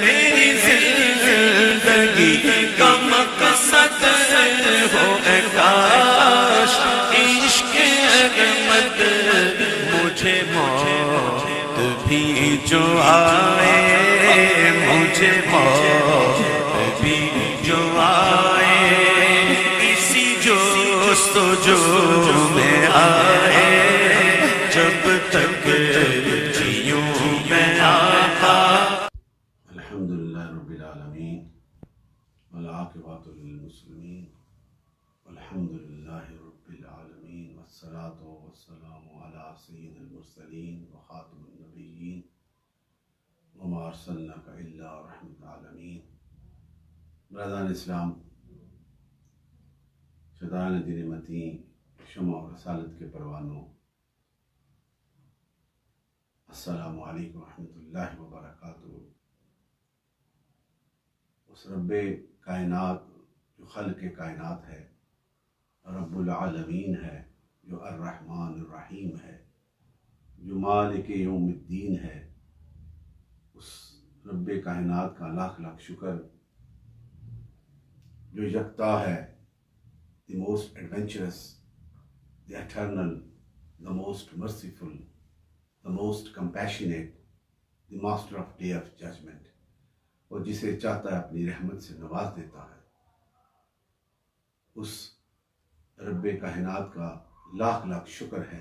میری زندگی کا مقصد ہو اے کاش عشق احمد، مجھے موت بھی جو آئے، مجھے موت بھی جو آئے، اسی جستجو میں آئے، جب تک جیوں میں آقا۔ الحمدللہ رب العالمین والعاقبۃ للمسلمین والحمدللہ رب العالمین والصلاة والسلام علی سید المرسلین وخاتم النبیین وما ارسلناک الا رحمۃ العالمین۔ برادران اسلام، شدائن دین متین، شمع و رسالت کے پروانوں، السلام علیکم ورحمۃ اللہ وبرکاتہ۔ اس رب کائنات جو خلق کائنات ہے، رب العالمین ہے، جو الرحمن الرحیم ہے، جو مالک یوم الدین ہے، اس رب کائنات کا لاکھ لاکھ شکر جو یکتا ہے، the most adventurous, the eternal, the most merciful, the most compassionate, the master of day of judgment، اور جسے چاہتا ہے اپنی رحمت سے نواز دیتا ہے، اس رب کائنات کا لاکھ لاکھ شکر ہے۔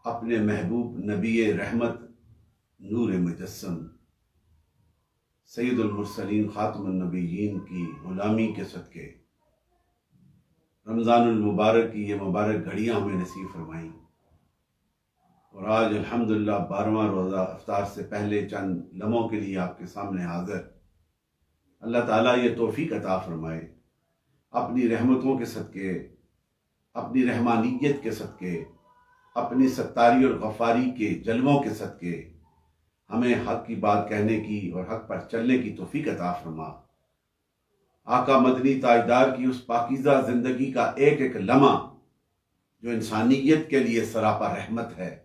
اپنے محبوب نبی رحمت، نور مجسم، سید المرسلین خاتم النبیین کی غلامی کے صدقے رمضان المبارک کی یہ مبارک گھڑیاں ہمیں نصیب فرمائیں، اور آج الحمدللہ 12واں روزہ افطار سے پہلے چند لمحوں کے لیے آپ کے سامنے حاضر۔ اللہ تعالیٰ یہ توفیق عطا فرمائے، اپنی رحمتوں کے صدقے، اپنی رحمانیت کے صدقے، اپنی ستاری اور غفاری کے جلووں کے صدقے ہمیں حق کی بات کہنے کی اور حق پر چلنے کی توفیق عطا فرما۔ آقا مدنی تاجدار کی اس پاکیزہ زندگی کا ایک ایک لمحہ جو انسانیت کے لیے سراپا رحمت ہے،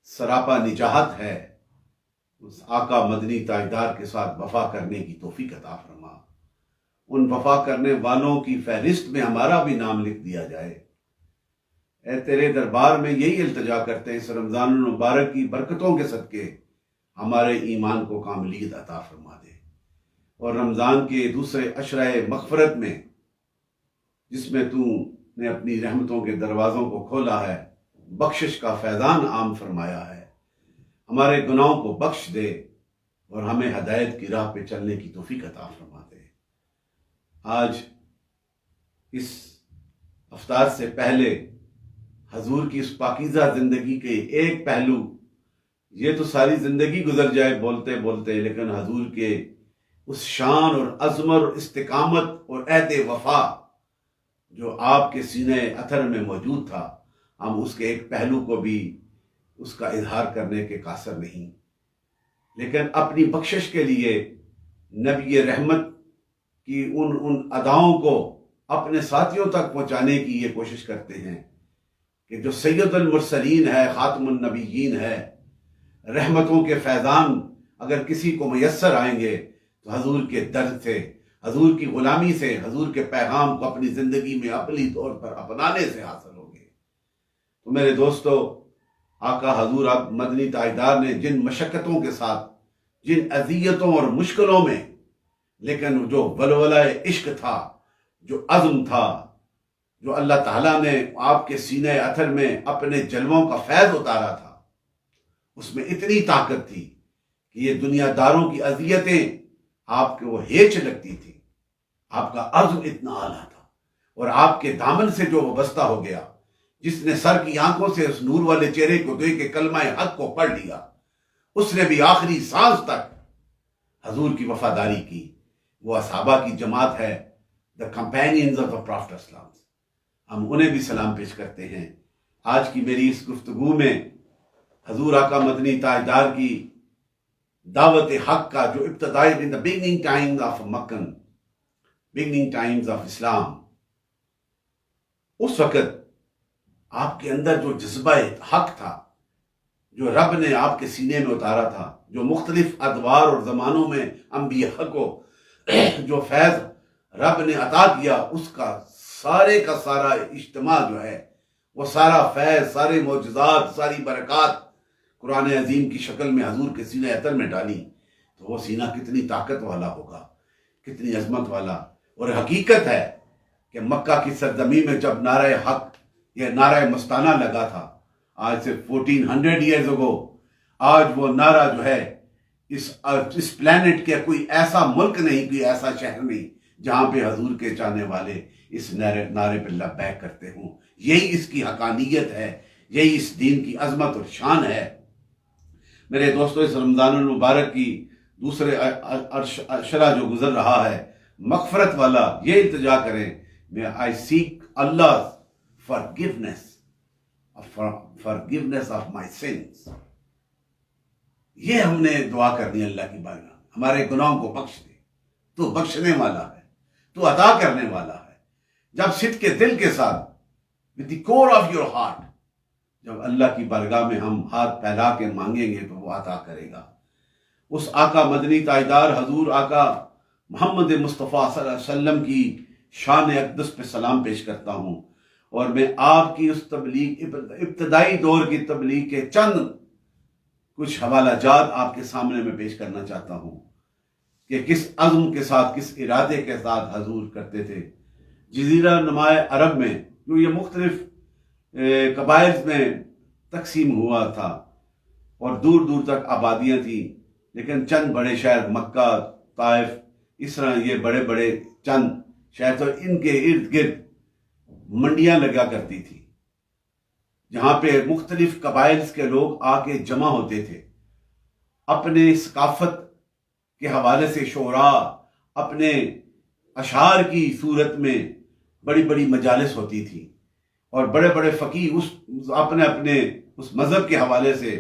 سراپا نجات ہے، اس آقا مدنی تاجدار کے ساتھ وفا کرنے کی توفیق عطا فرما۔ ان وفا کرنے والوں کی فہرست میں ہمارا بھی نام لکھ دیا جائے۔ اے تیرے دربار میں یہی التجا کرتے ہیں، اس رمضان المبارک کی برکتوں کے صدقے ہمارے ایمان کو کاملیت عطا فرما دے، اور رمضان کے دوسرے عشرہ مغفرت میں جس میں تو نے اپنی رحمتوں کے دروازوں کو کھولا ہے، بخشش کا فیضان عام فرمایا ہے، ہمارے گناہوں کو بخش دے اور ہمیں ہدایت کی راہ پہ چلنے کی توفیق عطا فرما دے۔ آج اس افطار سے پہلے حضور کی اس پاکیزہ زندگی کے ایک پہلو، یہ تو ساری زندگی گزر جائے بولتے بولتے، لیکن حضور کے اس شان اور عظمت اور استقامت اور عہد وفا جو آپ کے سینے اثر میں موجود تھا، ہم اس کے ایک پہلو کو بھی اس کا اظہار کرنے کے قاصر نہیں، لیکن اپنی بخشش کے لیے نبی رحمت کی ان اداؤں کو اپنے ساتھیوں تک پہنچانے کی یہ کوشش کرتے ہیں کہ جو سید المرسلین ہے، خاتم النبیین ہے، رحمتوں کے فیضان اگر کسی کو میسر آئیں گے تو حضور کے درد سے، حضور کی غلامی سے، حضور کے پیغام کو اپنی زندگی میں عملی طور پر اپنانے سے حاصل ہوں گے۔ تو میرے دوستو، آقا حضور آپ مدنی تاجدار نے جن مشقتوں کے ساتھ، جن اذیتوں اور مشکلوں میں، لیکن جو ولولہ عشق تھا، جو عزم تھا، جو اللہ تعالیٰ نے آپ کے سینے اثر میں اپنے جلووں کا فیض اتارا تھا، اس میں اتنی طاقت تھی کہ یہ دنیا داروں کی اذیتیں آپ کو وہ ہیچ لگتی تھی، آپ کا عزم اتنا اعلیٰ تھا، اور آپ کے دامن سے جو وابستہ ہو گیا، جس نے سر کی آنکھوں سے اس نور والے چہرے کو دیکھ کے کلمہ حق کو پڑھ لیا، اس نے بھی آخری سانس تک حضور کی وفاداری کی۔ وہ اصحابہ کی جماعت ہے، the companions of the Prophet Islam، ہم انہیں بھی سلام پیش کرتے ہیں۔ آج کی میری اس گفتگو میں حضور آقا مدنی تاجدار کی دعوت حق کا جو ابتدائی in the beginning times of Meccan، beginning times of Islam، اس وقت آپ کے اندر جو جذبہ حق تھا، جو رب نے آپ کے سینے میں اتارا تھا، جو مختلف ادوار اور زمانوں میں انبیاء کو جو فیض رب نے عطا کیا، اس کا سارا اجتماع جو ہے، وہ سارا فیض، سارے معجزات، ساری برکات قرآن عظیم کی شکل میں حضور کے سینہ اطہر میں ڈالی، تو وہ سینہ کتنی طاقت والا ہوگا، کتنی عظمت والا۔ اور حقیقت ہے کہ مکہ کی سرزمین میں جب نعرہ حق یہ نعرہ مستانہ لگا تھا، آج سے 1400 ایئرز اگو، آج وہ نعرہ جو ہے اس پلانٹ کے کوئی ایسا ملک نہیں، کوئی ایسا شہر نہیں جہاں پہ حضور کے چاہنے والے اس نعرے پہ لبیک کرتے ہوں۔ یہی اس کی حقانیت ہے، یہی اس دین کی عظمت اور شان ہے۔ میرے دوستو، اس رمضان المبارک کی دوسرے اشرا جو گزر رہا ہے، مغفرت والا، یہ التجا کریں، میں آئی سیک اللہ forgiveness of my sins۔ یہ ہم نے دعا کرنی ہے اللہ کی بارگاہ، ہمارے گناہوں کو بخش دے، تو بخشنے والا ہے، تو عطا کرنے والا ہے۔ جب صدق کے دل کے ساتھ with the core of your heart جب اللہ کی بارگاہ میں ہم ہاتھ پھیلا کے مانگیں گے تو وہ عطا کرے گا۔ اس آقا مدنی تاجدار حضور آقا محمد مصطفیٰ صلی اللہ علیہ وسلم کی شان اقدس پہ سلام پیش کرتا ہوں، اور میں آپ کی اس تبلیغ ابتدائی دور کی تبلیغ کے چند کچھ حوالہ جات آپ کے سامنے میں پیش کرنا چاہتا ہوں کہ کس عزم کے ساتھ، کس ارادے کے ساتھ حضور کرتے تھے۔ جزیرہ نماء عرب میں جو یہ مختلف قبائل میں تقسیم ہوا تھا اور دور دور تک آبادیاں تھیں، لیکن چند بڑے شہر مکہ، طائف، اس طرح یہ بڑے بڑے چند شہر تو ان کے ارد گرد منڈیاں لگا کرتی تھی، جہاں پہ مختلف قبائل کے لوگ آ کے جمع ہوتے تھے، اپنے ثقافت کے حوالے سے شعراء اپنے اشعار کی صورت میں بڑی بڑی مجالس ہوتی تھی، اور بڑے بڑے فقیہ اپنے اس مذہب کے حوالے سے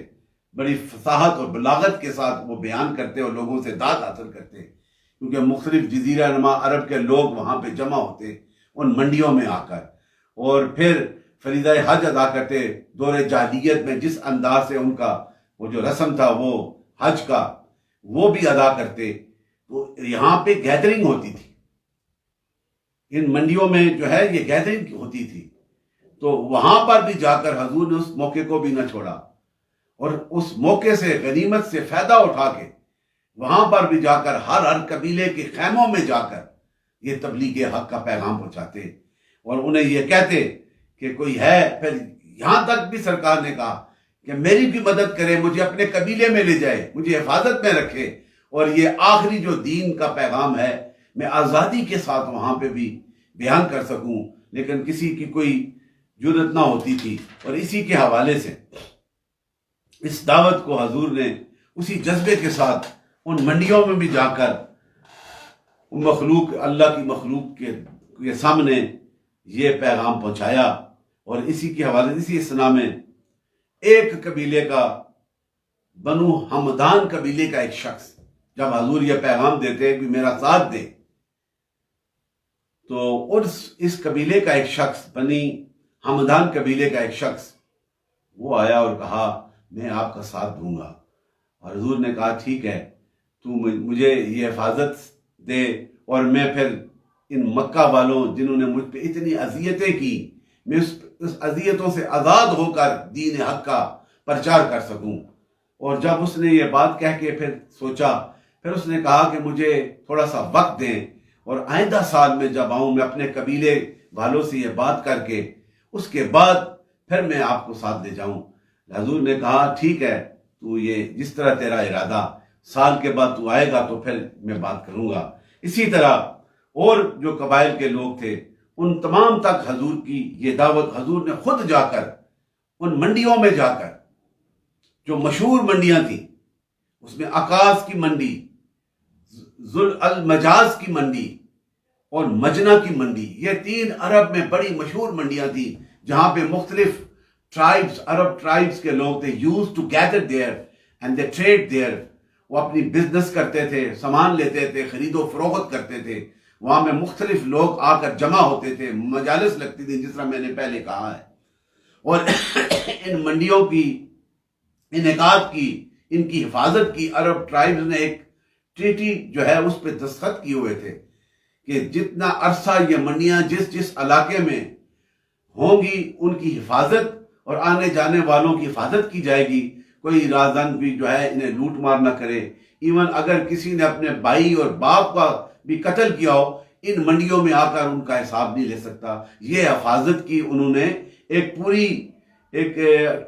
بڑی فصاحت اور بلاغت کے ساتھ وہ بیان کرتے اور لوگوں سے داد حاصل کرتے، کیونکہ مختلف جزیرہ نما عرب کے لوگ وہاں پہ جمع ہوتے ان منڈیوں میں آ کر، اور پھر فریضہ حج ادا کرتے۔ دور جاہلیت میں جس انداز سے ان کا وہ جو رسم تھا وہ حج کا، وہ بھی ادا کرتے۔ تو یہاں پہ گیدرنگ ہوتی تھی، ان منڈیوں میں جو ہے یہ گیدرنگ ہوتی تھی، تو وہاں پر بھی جا کر حضور نے اس موقع کو بھی نہ چھوڑا، اور اس موقع سے غنیمت سے فائدہ اٹھا کے وہاں پر بھی جا کر ہر قبیلے کے خیموں میں جا کر یہ تبلیغ حق کا پیغام پہنچاتے، اور انہیں یہ کہتے کہ کوئی ہے، پھر یہاں تک بھی سرکار نے کہا کہ میری بھی مدد کرے، مجھے اپنے قبیلے میں لے جائے، مجھے حفاظت میں رکھے، اور یہ آخری جو دین کا پیغام ہے میں آزادی کے ساتھ وہاں پہ بھی بیان کر سکوں، لیکن کسی کی کوئی جرت نہ ہوتی تھی۔ اور اسی کے حوالے سے اس دعوت کو حضور نے اسی جذبے کے ساتھ ان منڈیوں میں بھی جا کر مخلوق، اللہ کی مخلوق کے سامنے یہ پیغام پہنچایا۔ اور اسی کے حوالے اسی اسنا میں ایک قبیلے کا، بنو حمدان قبیلے کا ایک شخص جب حضور یہ پیغام دیتے کہ میرا ساتھ دے، تو اس قبیلے کا ایک شخص، بنی حمدان قبیلے کا ایک شخص، وہ آیا اور کہا میں آپ کا ساتھ دوں گا۔ اور حضور نے کہا ٹھیک ہے، تو مجھے یہ حفاظت دے، اور میں پھر ان مکہ والوں جنہوں نے مجھ پہ اتنی اذیتیں کی، میں اس اذیتوں سے آزاد ہو کر دین حق کا پرچار کر سکوں۔ اور جب اس نے یہ بات کہہ کے پھر سوچا، پھر اس نے کہا کہ مجھے تھوڑا سا وقت دیں، اور آئندہ سال میں جب آؤں میں اپنے قبیلے والوں سے یہ بات کر کے اس کے بعد پھر میں آپ کو ساتھ لے جاؤں۔ حضور نے کہا ٹھیک ہے، تو یہ جس طرح تیرا ارادہ، سال کے بعد تو آئے گا تو پھر میں بات کروں گا۔ اسی طرح اور جو قبائل کے لوگ تھے ان تمام تک حضور کی یہ دعوت، حضور نے خود جا کر ان منڈیوں میں جا کر، جو مشہور منڈیاں تھیں، اس میں عکاظ کی منڈی، ذل المجاز کی منڈی اور مجنہ کی منڈی، یہ 3 عرب میں بڑی مشہور منڈیاں تھیں، جہاں پہ مختلف ٹرائبز، عرب ٹرائبز کے لوگ تھے، used to gather there and they trade there۔ وہ اپنی بزنس کرتے تھے، سامان لیتے تھے، خرید و فروخت کرتے تھے، وہاں میں مختلف لوگ آ کر جمع ہوتے تھے، مجالس لگتی تھی جس طرح میں نے پہلے کہا ہے۔ اور ان منڈیوں کی انعقاد کی، ان کی حفاظت کی، عرب ٹرائبز نے ایک ٹریٹی جو ہے اس پہ دستخط کیے ہوئے تھے کہ جتنا عرصہ یہ منڈیاں جس علاقے میں ہوں گی ان کی حفاظت اور آنے جانے والوں کی حفاظت کی جائے گی، کوئی رازن بھی جو ہے انہیں لوٹ مار نہ کرے، ایون اگر کسی نے اپنے بھائی اور باپ کا بھی قتل کیا ہو ان منڈیوں میں آ کر ان کا حساب نہیں لے سکتا۔ یہ حفاظت کی انہوں نے ایک پوری ایک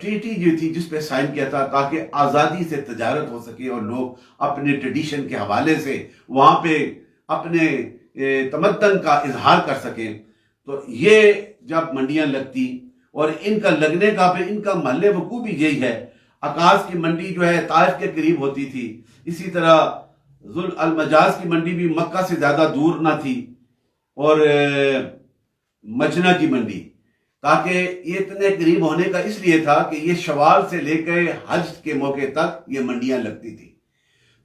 ٹریٹی جو تھی جس پہ سائن کیا تھا تاکہ آزادی سے تجارت ہو سکے اور لوگ اپنے ٹریڈیشن کے حوالے سے وہاں پہ اپنے تمدن کا اظہار کر سکیں۔ تو یہ جب منڈیاں لگتی اور ان کا لگنے کا پھر ان کا محل وقوع بھی یہی ہے، عکاظ کی منڈی جو ہے طائف کے قریب ہوتی تھی، اسی طرح ذو المجاز کی منڈی بھی مکہ سے زیادہ دور نہ تھی، اور مجنہ کی منڈی، تاکہ یہ اتنے قریب ہونے کا اس لیے تھا کہ یہ شوال سے لے کے حج کے موقع تک یہ منڈیاں لگتی تھی۔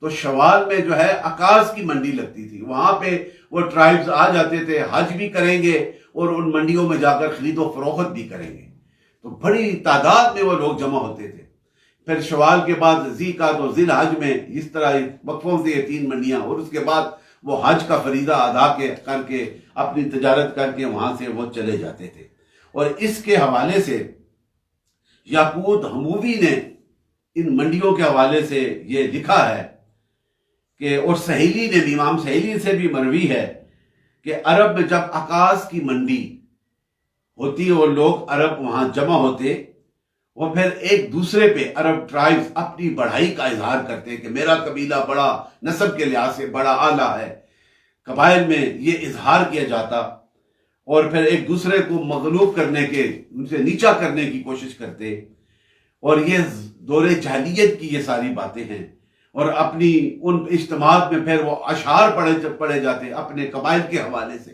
تو شوال میں جو ہے عکاظ کی منڈی لگتی تھی، وہاں پہ وہ ٹرائبز آ جاتے تھے، حج بھی کریں گے اور ان منڈیوں میں جا کر خرید و فروخت بھی کریں گے، تو بڑی تعداد میں وہ لوگ جمع ہوتے تھے۔ پھر شوال کے بعد ذی قعدہ و ذی الحج میں اس طرح وقفوں سے یہ 3 منڈیاں، اور اس کے بعد وہ حج کا فریضہ ادا کر کے اپنی تجارت کر کے وہاں سے وہ چلے جاتے تھے۔ اور اس کے حوالے سے یاقوت حموی نے ان منڈیوں کے حوالے سے یہ لکھا ہے کہ، اور سہیلی نے بھی، امام سہیلی سے بھی مروی ہے کہ عرب میں جب عکاظ کی منڈی ہوتی اور لوگ عرب وہاں جمع ہوتے، اور پھر ایک دوسرے پہ عرب ٹرائبز اپنی بڑائی کا اظہار کرتے کہ میرا قبیلہ بڑا نسب کے لحاظ سے بڑا اعلیٰ ہے، قبائل میں یہ اظہار کیا جاتا، اور پھر ایک دوسرے کو مغلوب کرنے کے، ان سے نیچا کرنے کی کوشش کرتے، اور یہ دور جاہلیت کی یہ ساری باتیں ہیں۔ اور اپنی ان اجتماعات میں پھر وہ اشعار پڑھے جاتے اپنے قبائل کے حوالے سے،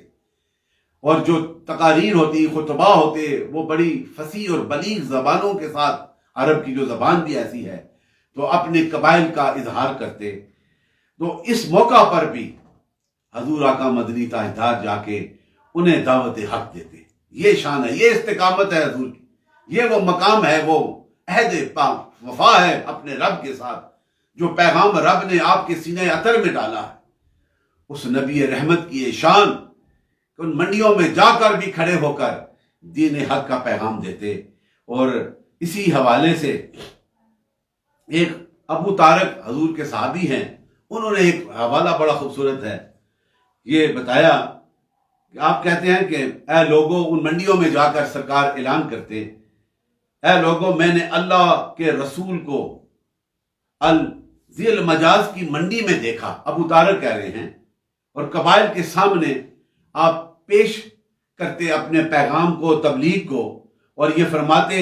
اور جو تقاریر ہوتی، خطبہ ہوتے، وہ بڑی فصیح اور بلیغ زبانوں کے ساتھ، عرب کی جو زبان بھی ایسی ہے، تو اپنے قبائل کا اظہار کرتے۔ تو اس موقع پر بھی حضور آقا مدنی تاجدار جا کے انہیں دعوت حق دیتے۔ یہ شان ہے، یہ استقامت ہے حضور کی، یہ وہ مقام ہے، وہ عہد وفا ہے اپنے رب کے ساتھ، جو پیغام رب نے آپ کے سینے عطر میں ڈالا ہے۔ اس نبی رحمت کی یہ شان کہ ان منڈیوں میں جا کر بھی کھڑے ہو کر دین حق کا پیغام دیتے۔ اور اسی حوالے سے ایک ابو طارق حضور کے صحابی ہیں، انہوں نے ایک حوالہ بڑا خوبصورت ہے، یہ بتایا کہ آپ کہتے ہیں کہ اے لوگوں، ان منڈیوں میں جا کر سرکار اعلان کرتے، اے لوگوں، میں نے اللہ کے رسول کو ذی المجاز کی منڈی میں دیکھا، ابو طارق کہہ رہے ہیں، اور قبائل کے سامنے آپ پیش کرتے اپنے پیغام کو، تبلیغ کو، اور یہ فرماتے،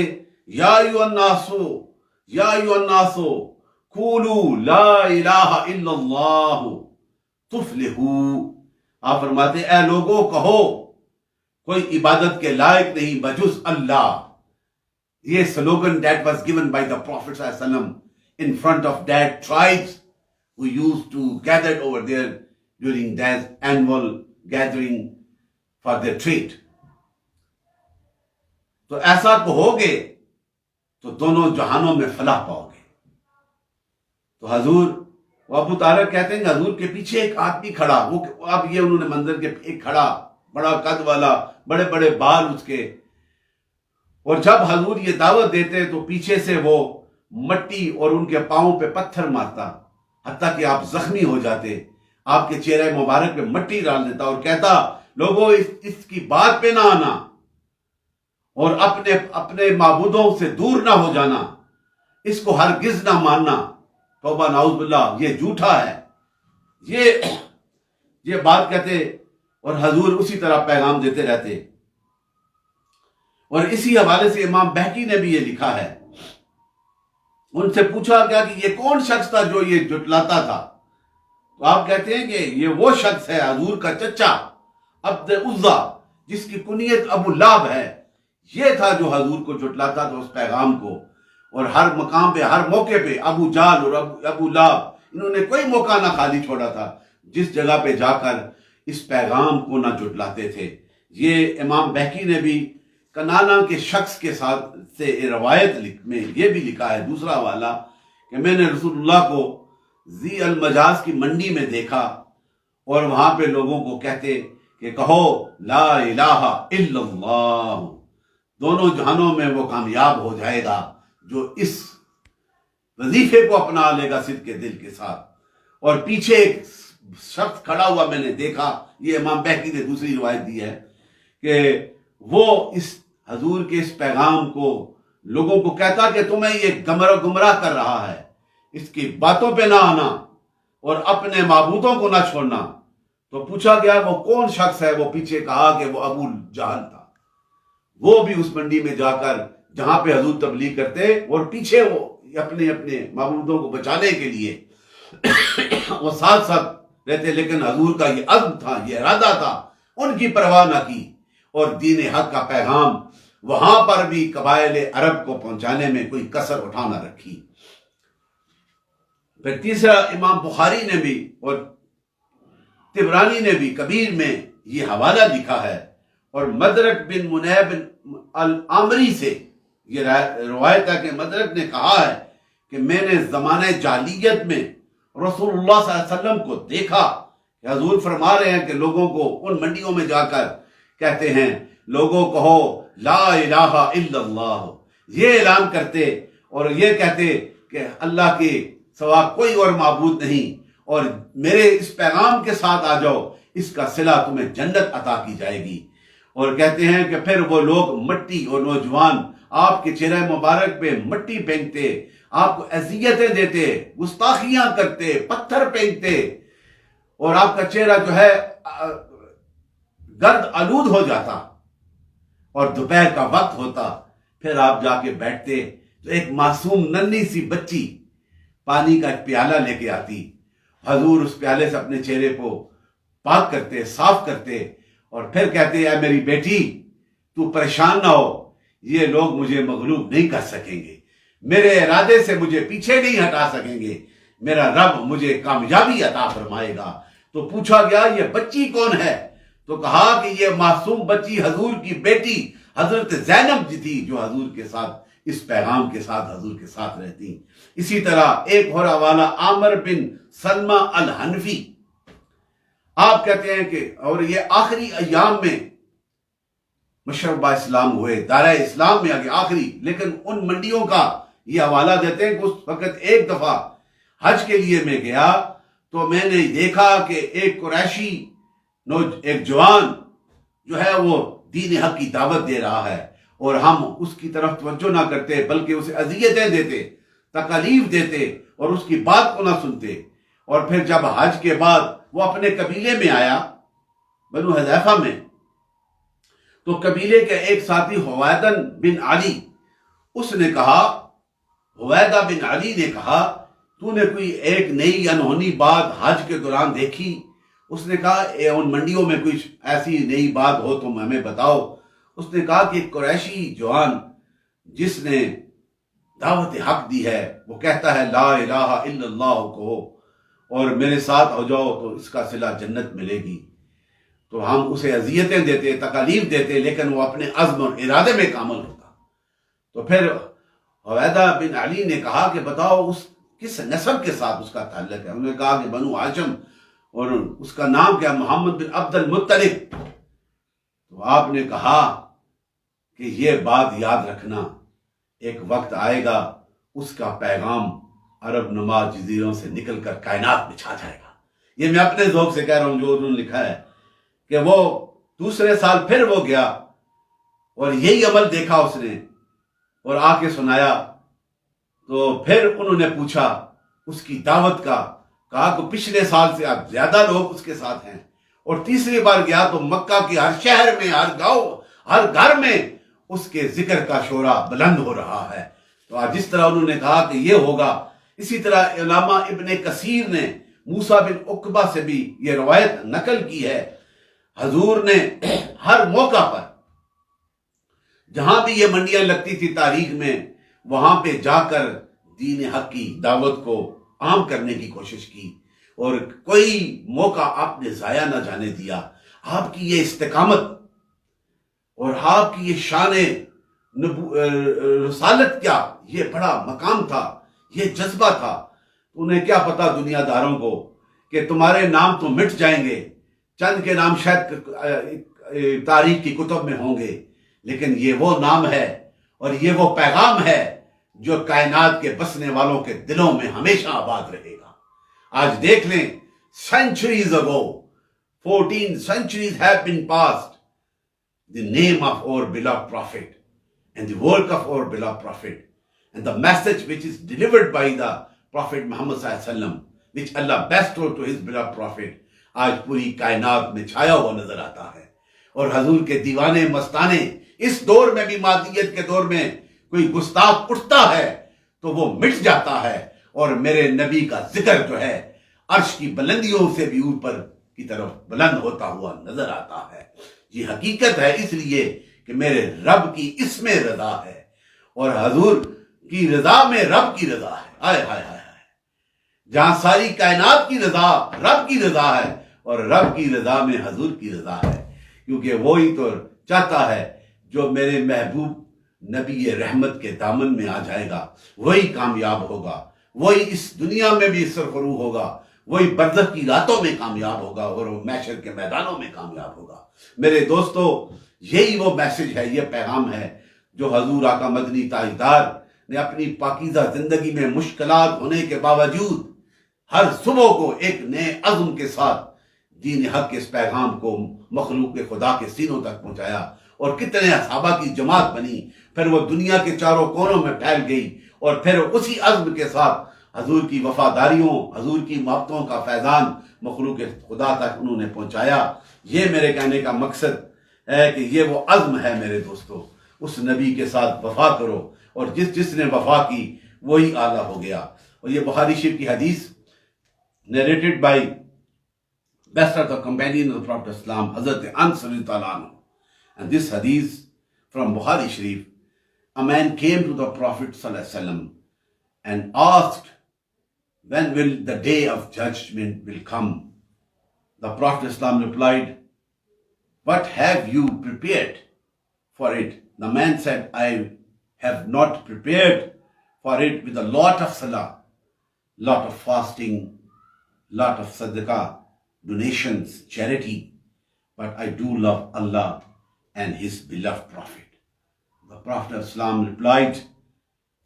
یا ایھا الناس قولوا لا الہ الا اللہ تفلحوا۔ آپ فرماتے، اے لوگوں کہو کوئی عبادت کے لائق نہیں بجز اللہ۔ یہ slogan that was given by the Prophet صلی اللہ علیہ وسلم in front of that tribes who used to gather over there during that annual gathering for their trade۔ تو ایسا کہو گے تو دونوں جہانوں میں فلاح پاؤ گے۔ تو حضور، وہ ابو طارق کہتے ہیں کہ حضور کے پیچھے ایک آدمی کھڑا، وہ اب یہ انہوں نے منظر کے ایک کھڑا، بڑا قد والا، بڑے بڑے بال اس کے، اور جب حضور یہ دعوت دیتے تو پیچھے سے وہ مٹی اور ان کے پاؤں پہ پتھر مارتا، حتیٰ کہ آپ زخمی ہو جاتے، آپ کے چہرے مبارک پہ مٹی ڈال دیتا اور کہتا، لوگوں اس کی بات پہ نہ آنا اور اپنے معبودوں سے دور نہ ہو جانا، اس کو ہرگز نہ ماننا، توبہ نعوذ باللہ، یہ جھوٹا ہے، یہ بات کہتے، اور حضور اسی طرح پیغام دیتے رہتے۔ اور اسی حوالے سے امام بہقی نے بھی یہ لکھا ہے، ان سے پوچھا گیا کہ یہ کون شخص تھا جو یہ جھٹلاتا تھا، تو آپ کہتے ہیں کہ یہ وہ شخص ہے حضور کا چچا عبد عزا، جس کی کنیت ابو لہب ہے، یہ تھا جو حضور کو جھٹلاتا تھا اس پیغام کو، اور ہر مقام پہ، ہر موقع پہ ابو جہل اور ابو لہب، انہوں نے کوئی موقع نہ خالی چھوڑا تھا جس جگہ پہ جا کر اس پیغام کو نہ جھٹلاتے تھے۔ یہ امام بہقی نے بھی کنانا کے شخص کے ساتھ سے روایت میں یہ بھی لکھا ہے دوسرا حوالہ کہ میں نے رسول اللہ کو ذی المجاز کی منڈی میں دیکھا اور وہاں پہ لوگوں کو کہتے کہ کہو لا الہ الا اللہ، دونوں جہانوں میں وہ کامیاب ہو جائے گا جو اس وظیفے کو اپنا لے گا صدق کے دل کے ساتھ۔ اور پیچھے ایک شخص کھڑا ہوا میں نے دیکھا، یہ امام بہقی نے دوسری روایت دی ہے کہ وہ اس حضور کے اس پیغام کو لوگوں کو کہتا کہ تمہیں یہ گمراہ کر رہا ہے، اس کی باتوں پہ نہ آنا اور اپنے معبودوں کو نہ چھوڑنا۔ تو پوچھا گیا وہ کون شخص ہے؟ وہ پیچھے کہا کہ وہ ابو جہل تھا۔ وہ بھی اس منڈی میں جا کر جہاں پہ حضور تبلیغ کرتے اور پیچھے وہ اپنے معبودوں کو بچانے کے لیے وہ ساتھ ساتھ رہتے، لیکن حضور کا یہ عزم تھا، یہ ارادہ تھا، ان کی پرواہ نہ کی اور دین حق کا پیغام وہاں پر بھی قبائل عرب کو پہنچانے میں کوئی کسر اٹھا نہ رکھی۔ پھر تیسرا امام بخاری نے بھی اور طبرانی نے بھی کبیر میں یہ حوالہ لکھا ہے، اور مدرک بن منیب العامری سے یہ روایت ہے کہ مدرک نے کہا ہے کہ میں نے زمانہ جاہلیت میں رسول اللہ صلی اللہ علیہ وسلم کو دیکھا کہ حضور فرما رہے ہیں کہ لوگوں کو ان منڈیوں میں جا کر کہتے ہیں لوگوں کہو لا الہ الا اللہ، یہ اعلان کرتے اور یہ کہتے کہ اللہ کے سوا کوئی اور معبود نہیں، اور میرے اس پیغام کے ساتھ آ جاؤ، اس کا صلہ تمہیں جنت عطا کی جائے گی۔ اور کہتے ہیں کہ پھر وہ لوگ مٹی اور نوجوان آپ کے چہرہ مبارک پہ مٹی پھینکتے، آپ کو اذیتیں دیتے، گستاخیاں کرتے، پتھر پھینکتے، اور آپ کا چہرہ جو ہے گرد آلود ہو جاتا، اور دوپہر کا وقت ہوتا، پھر آپ جا کے بیٹھتے تو ایک معصوم ننھی سی بچی پانی کا ایک پیالہ لے کے آتی، حضور اس پیالے سے اپنے چہرے کو پاک کرتے، صاف کرتے، اور پھر کہتے اے میری بیٹی تو پریشان نہ ہو، یہ لوگ مجھے مغلوب نہیں کر سکیں گے، میرے ارادے سے مجھے پیچھے نہیں ہٹا سکیں گے، میرا رب مجھے کامیابی عطا فرمائے گا۔ تو پوچھا گیا یہ بچی کون ہے؟ تو کہا کہ یہ معصوم بچی حضور کی بیٹی حضرت زینب جی تھی، جو حضور کے ساتھ اس پیغام کے ساتھ حضور کے ساتھ رہتی۔ اسی طرح ایک اور حوالہ عامر بن سلمہ الحنفی، آپ کہتے ہیں کہ اور یہ آخری ایام میں مشربہ اسلام ہوئے، دائرہ اسلام میں آگے آخری، لیکن ان منڈیوں کا یہ حوالہ دیتے ہیں کہ اس وقت ایک دفعہ حج کے لیے میں گیا تو میں نے دیکھا کہ ایک قریشی ایک جوان جو ہے وہ دین حق کی دعوت دے رہا ہے، اور ہم اس کی طرف توجہ نہ کرتے بلکہ اسے اذیتیں دیتے، تکالیف دیتے اور اس کی بات کو نہ سنتے۔ اور پھر جب حج کے بعد وہ اپنے قبیلے میں آیا بنو حذیفہ میں، تو قبیلے کے ایک ساتھی حویدہ بن علی، اس نے کہا، حویدہ بن علی نے کہا تو نے کوئی ایک نئی انہونی بات حج کے دوران دیکھی؟ اس نے کہا ان منڈیوں میں کچھ ایسی نئی بات ہو تو ہمیں بتاؤ۔ اس نے کہا کہ ایک قریشی جوان جس نے دعوت حق دی ہے وہ کہتا ہے لا الہ الا اللہ کو اور میرے ساتھ ہو جاؤ تو اس کا صلہ جنت ملے گی۔ تو ہم اسے اذیتیں دیتے، تکالیف دیتے، لیکن وہ اپنے عزم اور ارادے میں کامل ہوتا۔ تو پھر حویدہ بن علی نے کہا کہ بتاؤ اس کس نسب کے ساتھ اس کا تعلق ہے؟ انہوں نے کہا کہ بنو ہاشم، اور اس کا نام کیا؟ محمد بن عبد المطلب۔ تو آپ نے کہا کہ یہ بات یاد رکھنا، ایک وقت آئے گا اس کا پیغام عرب نما جزیروں سے نکل کر کائنات میں چھا جائے گا۔ یہ میں اپنے ذوق سے کہہ رہا ہوں، جو انہوں نے لکھا ہے کہ وہ دوسرے سال پھر وہ گیا اور یہی عمل دیکھا اس نے اور آ کے سنایا۔ تو پھر انہوں نے پوچھا اس کی دعوت کا، کہا کہ پچھلے سال سے اب زیادہ لوگ اس کے ساتھ ہیں۔ اور تیسری بار گیا تو مکہ کے ہر شہر میں، ہر گاؤں، ہر گھر میں اس کے ذکر کا شورا بلند ہو رہا ہے۔ تو آج جس طرح انہوں نے کہا کہ یہ ہوگا، اسی طرح علامہ ابن کثیر نے موسیٰ بن عقبہ سے بھی یہ روایت نقل کی ہے، حضور نے ہر موقع پر جہاں بھی یہ منڈیاں لگتی تھی تاریخ میں، وہاں پہ جا کر دین حق کی دعوت کو عام کرنے کی کوشش کی، اور کوئی موقع آپ نے ضائع نہ جانے دیا۔ آپ کی یہ استقامت اور آپ کی یہ شان رسالت کیا، یہ بڑا مقام تھا، یہ جذبہ تھا. انہیں کیا پتا دنیا داروں کو کہ تمہارے نام تو مٹ جائیں گے، چند کے نام شاید تاریخ کی کتب میں ہوں گے، لیکن یہ وہ نام ہے اور یہ وہ پیغام ہے جو کائنات کے بسنے والوں کے دلوں میں ہمیشہ آباد رہے گا. آج دیکھ لیں، centuries ago, 14 centuries have been passed. The name of our beloved prophet and the work of our beloved prophet and the message which is delivered by the Prophet Muhammad sallallahu alaihi wasallam, which Allah bestowed to his beloved prophet, آج پوری کائنات میں چھایا ہوا نظر آتا ہے. اور حضور کے دیوانے مستانے اس دور میں بھی، مادیت کے دور میں کوئی گستاخ اٹھتا ہے تو وہ مٹ جاتا ہے، اور میرے نبی کا ذکر جو ہے عرش کی بلندیوں سے بھی اوپر کی طرف بلند ہوتا ہوا نظر آتا ہے. یہ حقیقت ہے، اس لیے کہ میرے رب کی اس میں رضا ہے، اور حضور کی رضا میں رب کی رضا ہے. آئے ہائے ہائے، جہاں ساری کائنات کی رضا رب کی رضا ہے، اور رب کی رضا میں حضور کی رضا ہے، کیونکہ وہی تو چاہتا ہے جو میرے محبوب نبی رحمت کے دامن میں آ جائے گا وہی کامیاب ہوگا، وہی اس دنیا میں بھی سرفروغ ہوگا، وہی برزخ کی راتوں میں کامیاب ہوگا، اور وہ محشر کے میدانوں میں کامیاب ہوگا. میرے دوستو، یہی وہ میسج ہے، یہ پیغام ہے جو حضور آقا مدنی تاجدار نے اپنی پاکیزہ زندگی میں مشکلات ہونے کے باوجود ہر صبح کو ایک نئے عزم کے ساتھ دین حق کے اس پیغام کو مخلوق خدا کے سینوں تک پہنچایا، اور کتنے صحابہ کی جماعت بنی، پھر وہ دنیا کے چاروں کونوں میں پھیل گئی، اور پھر اسی عزم کے ساتھ حضور کی وفاداریوں، حضور کی محبتوں کا فیضان مخلوق خدا تک انہوں نے پہنچایا. یہ میرے کہنے کا مقصد ہے کہ یہ وہ عزم ہے میرے دوستو، اس نبی کے ساتھ وفا کرو، اور جس نے وفا کی وہی اعلیٰ ہو گیا. اور یہ بخاری شریف کی حدیث narrated by best of the companion of the Prophet Islam, Hazrat Anas radhiyallahu anhu. And this hadith from Bukhari Sharif, a man came to the Prophet sallallahu alaihi wasallam and asked, when will the day of judgment will come? The Prophet Islam replied, what have you prepared for it? The man said, I have not prepared for it with a lot of salah, lot of fasting, lot of sadaqah, donations, charity, but I do love Allah and his beloved Prophet. The Prophet of Islam replied,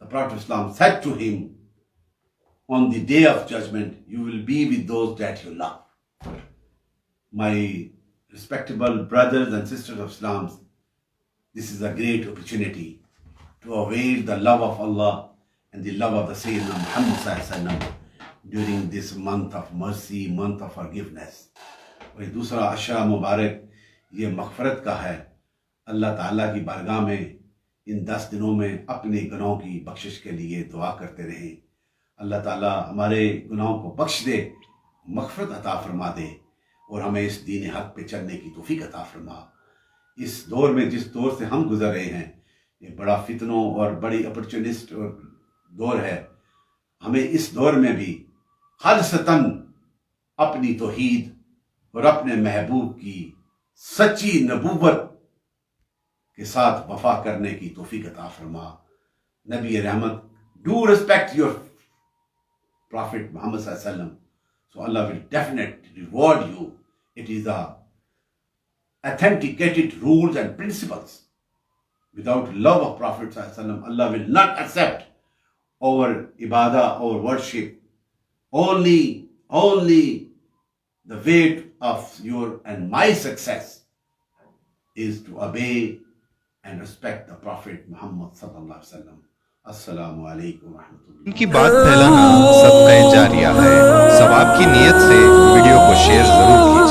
the Prophet of Islam said to him, on the day of judgment, you will be with those that you love. My respectable brothers and sisters of Islam, this is a great opportunity to avail the love of Allah and the love of the Sayyidina Muhammad sallallahu alaihi wasallam during this month of mercy, month of forgiveness. اور دوسرا عشرہ مبارک یہ مغفرت کا ہے. اللہ تعالیٰ کی بارگاہ میں ان 10 دنوں میں اپنے گناہوں کی بخشش کے لیے دعا کرتے رہیں. اللہ تعالیٰ ہمارے گناہوں کو بخش دے، مغفرت عطا فرما دے، اور ہمیں اس دین حق پہ چلنے کی توفیق عطا فرما. اس دور میں جس دور سے ہم گزر رہے ہیں، یہ بڑا فتنوں اور بڑی اپرچونسٹ دور ہے. ہمیں اس دور میں بھی خالصتاً اپنی توحید اور اپنے محبوب کی سچی نبوت کے ساتھ وفا کرنے کی توفیق عطا فرما. نبی رحمت, do respect your Prophet Muhammad sallallahu alaihi wasallam, so Allah will definitely reward you. It is the authenticated rules and principles. Without love of Prophet sallallahu alaihi wasallam, Allah will not accept our ibadah, our worship. Only the weight of your and my success is to obey and respect the Prophet Muhammad sallallahu alaihi wasallam. Assalamu alaikum wa rahmatullah. ان کی بات پھیلانا صدقہ جاریہ ہے. ثواب کی نیت سے ویڈیو کو شیئر ضرور کیجیے.